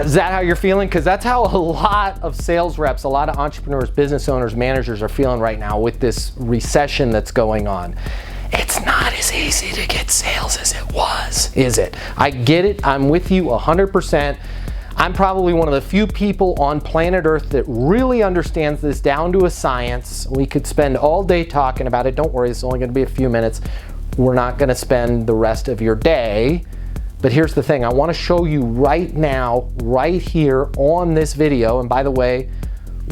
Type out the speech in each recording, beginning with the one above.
Is that how you're feeling? Because that's how a lot of sales reps, a lot of entrepreneurs, business owners, managers are feeling right now with this recession that's going on. It's not as easy to get sales as it was, is it? I get it. I'm with you 100%. I'm probably one of the few people on planet Earth that really understands this down to a science. We could spend all day talking about it. Don't worry, it's only going to be a few minutes. We're not going to spend the rest of your day. But here's the thing. I want to show you right now, right here on this video. And by the way,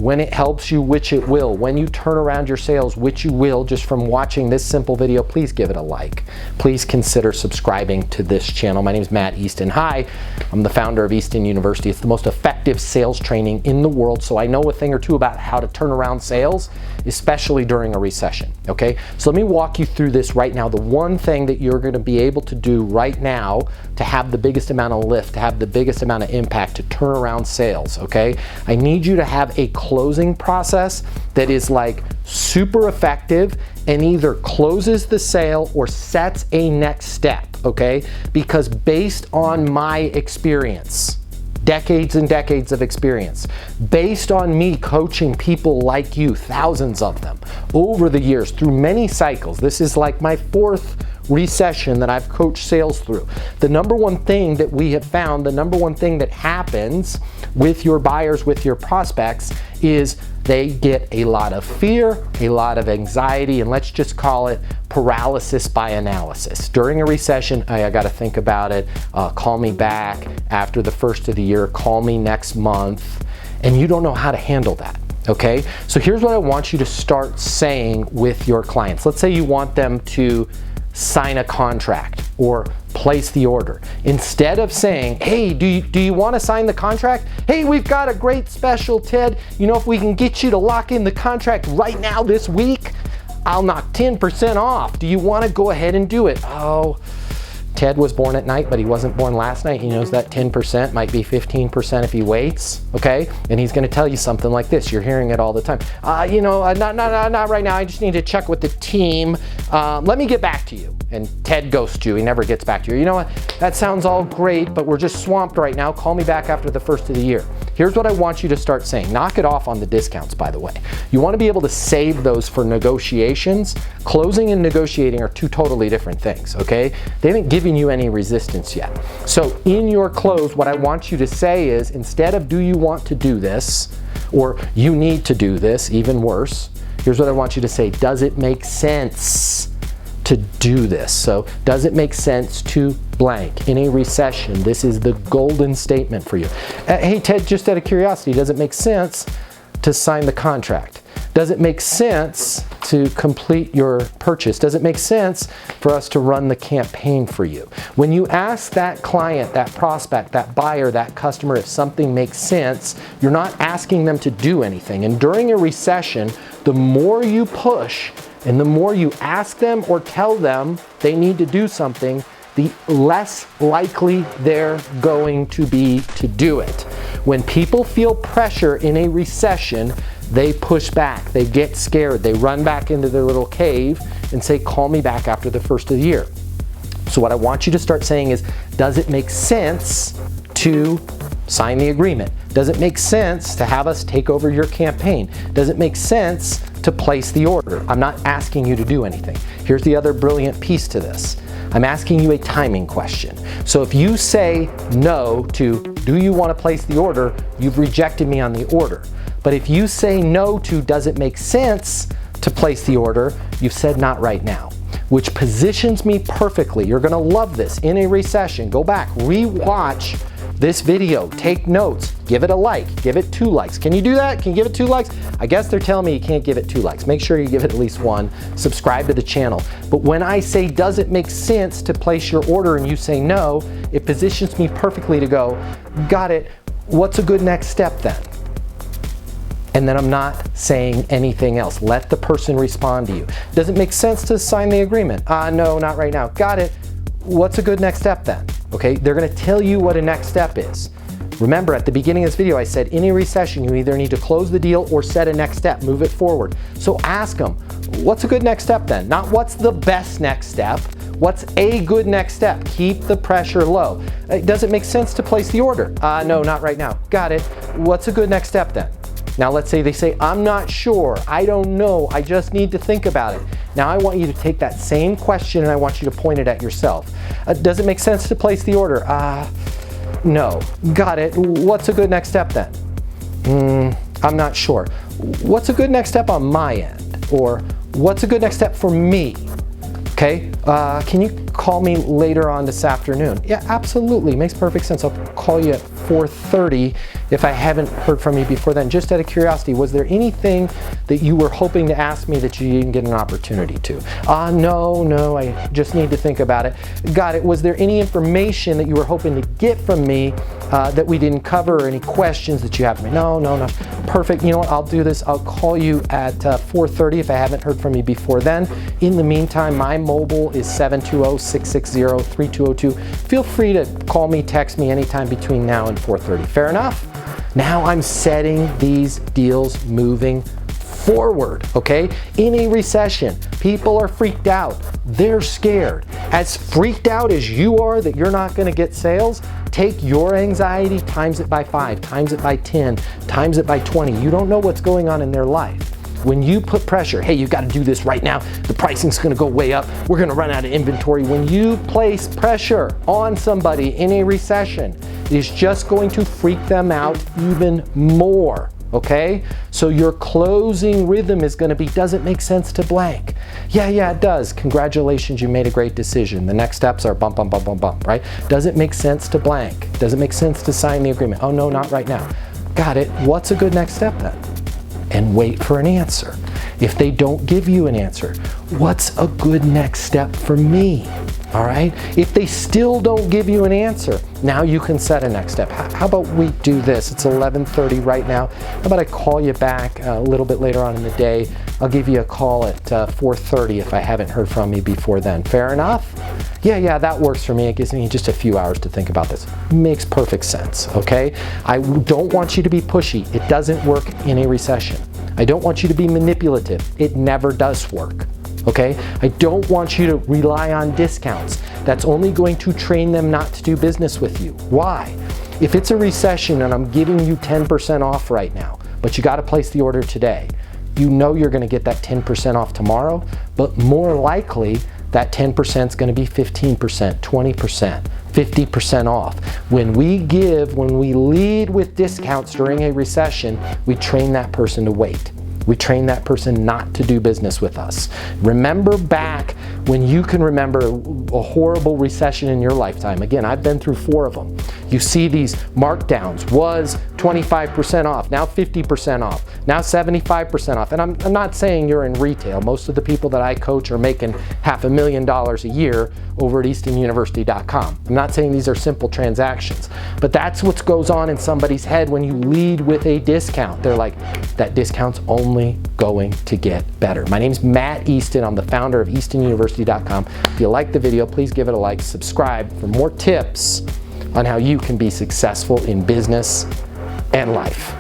when it helps you, which it will, when you turn around your sales, which you will, just from watching this simple video, please give it a like. Please consider subscribing to this channel. My name is Matt Easton. Hi, I'm the founder of Easton University. It's the most effective sales training in the world, so I know a thing or two about how to turn around sales, especially during a recession, okay? So let me walk you through this right now. The one thing that you're gonna be able to do right now to have the biggest amount of lift, to have the biggest amount of impact, to turn around sales, okay? I need you to have a closing process that is like super effective and either closes the sale or sets a next step, okay? Because based on my experience, decades and decades of experience, based on me coaching people like you, thousands of them, over the years, through many cycles, this is like my 4th recession that I've coached sales through. The number one thing that we have found, the number one thing that happens with your buyers, with your prospects, is they get a lot of fear, a lot of anxiety, and let's just call it paralysis by analysis. During a recession, I got to think about it, call me back after the first of the year, call me next month, and you don't know how to handle that. Okay, so here's what I want you to start saying with your clients. Let's say you want them to sign a contract or place the order. Instead of saying, hey, do you want to sign the contract? Hey, we've got a great special, Ted. You know, if we can get you to lock in the contract right now this week, I'll knock 10% off. Do you want to go ahead and do it? Oh, Ted was born at night, but he wasn't born last night. He knows that 10% might be 15% if he waits, okay? And he's gonna tell you something like this. You're hearing it all the time. Not right now. I just need to check with the team. Let me get back to you. And Ted ghosts you. He never gets back to you. You know what? That sounds all great, but we're just swamped right now. Call me back after the first of the year. Here's what I want you to start saying. Knock it off on the discounts, by the way. You want to be able to save those for negotiations. Closing and negotiating are two totally different things, okay? They haven't given you any resistance yet. So in your close, what I want you to say is, instead of do you want to do this, or you need to do this, even worse, here's what I want you to say. Does it make sense to do this? So does it make sense to blank? In a recession, this is the golden statement for you. Hey Ted, just out of curiosity, does it make sense to sign the contract? Does it make sense to complete your purchase? Does it make sense for us to run the campaign for you? When you ask that client, that prospect, that buyer, that customer if something makes sense, you're not asking them to do anything. And during a recession, the more you push and the more you ask them or tell them they need to do something, the less likely they're going to be to do it. When people feel pressure in a recession, they push back, they get scared, they run back into their little cave and say, call me back after the first of the year. So what I want you to start saying is, does it make sense to sign the agreement? Does it make sense to have us take over your campaign? Does it make sense to place the order? I'm not asking you to do anything. Here's the other brilliant piece to this. I'm asking you a timing question. So if you say no to, do you want to place the order? You've rejected me on the order. But if you say no to, does it make sense to place the order? You've said not right now, which positions me perfectly. You're gonna love this in a recession. Go back, re-watch this video, take notes, give it a like, give it 2 likes. Can you do that? Can you give it 2 likes? I guess they're telling me you can't give it 2 likes. Make sure you give it at least 1. Subscribe to the channel. But when I say, does it make sense to place your order, and you say no, it positions me perfectly to go, got it, what's a good next step then? And then I'm not saying anything else. Let the person respond to you. Does it make sense to sign the agreement? No, not right now. Got it. What's a good next step then? Okay, they're gonna tell you what a next step is. Remember, at the beginning of this video, I said in a recession, you either need to close the deal or set a next step, move it forward. So ask them, what's a good next step then? Not what's the best next step, What's a good next step? Keep the pressure low. Does it make sense to place the order? No, not right now. Got it. What's a good next step then? Now let's say they say, I'm not sure, I don't know, I just need to think about it. Now I want you to take that same question and I want you to point it at yourself. Does it make sense to place the order? No. Got it. What's a good next step then? I'm not sure. What's a good next step on my end? Or what's a good next step for me? Okay, can you call me later on this afternoon? Yeah, absolutely, makes perfect sense. I'll call you at 4:30 if I haven't heard from you before then. Just out of curiosity, was there anything that you were hoping to ask me that you didn't get an opportunity to? No, I just need to think about it. Got it. Was there any information that you were hoping to get from me that we didn't cover, or any questions that you have for me? No. Perfect. You know what, I'll do this. I'll call you at 4:30 if I haven't heard from you before then. In the meantime, my mobile is 720-660-3202. Feel free to call me, text me anytime between now and 4:30. Fair enough? Now I'm setting these deals moving forward, okay? In a recession, people are freaked out. They're scared. As freaked out as you are that you're not gonna get sales, take your anxiety, times it by 5, times it by 10, times it by 20. You don't know what's going on in their life. When you put pressure, hey, you gotta do this right now, the pricing's gonna go way up, we're gonna run out of inventory. When you place pressure on somebody in a recession, it is just going to freak them out even more, okay? So your closing rhythm is gonna be, does it make sense to blank? Yeah, it does. Congratulations, you made a great decision. The next steps are bump, right? Does it make sense to blank? Does it make sense to sign the agreement? Oh no, not right now. Got it. What's a good next step then? And wait for an answer. If they don't give you an answer, what's a good next step for me? All right? If they still don't give you an answer, now you can set a next step. How about we do this? It's 11:30 right now. How about I call you back a little bit later on in the day? I'll give you a call at 4:30 if I haven't heard from you before then. Fair enough? Yeah, that works for me. It gives me just a few hours to think about this. Makes perfect sense, okay? I don't want you to be pushy. It doesn't work in a recession. I don't want you to be manipulative. It never does work, okay? I don't want you to rely on discounts. That's only going to train them not to do business with you. Why? If it's a recession and I'm giving you 10% off right now, but you gotta place the order today, you know you're gonna get that 10% off tomorrow, but more likely that 10% is gonna be 15%, 20%, 50% off. When we lead with discounts during a recession, we train that person to wait. We train that person not to do business with us. Remember back when you can remember a horrible recession in your lifetime. Again, I've been through 4 of them. You see these markdowns, was 25% off, now 50% off, now 75% off. And I'm not saying you're in retail. Most of the people that I coach are making $500,000 a year over at eastonuniversity.com. I'm not saying these are simple transactions, but that's what goes on in somebody's head when you lead with a discount. They're like, that discount's only going to get better. My name's Matt Easton. I'm the founder of eastonuniversity.com. If you like the video, please give it a like, subscribe for more tips on how you can be successful in business and life.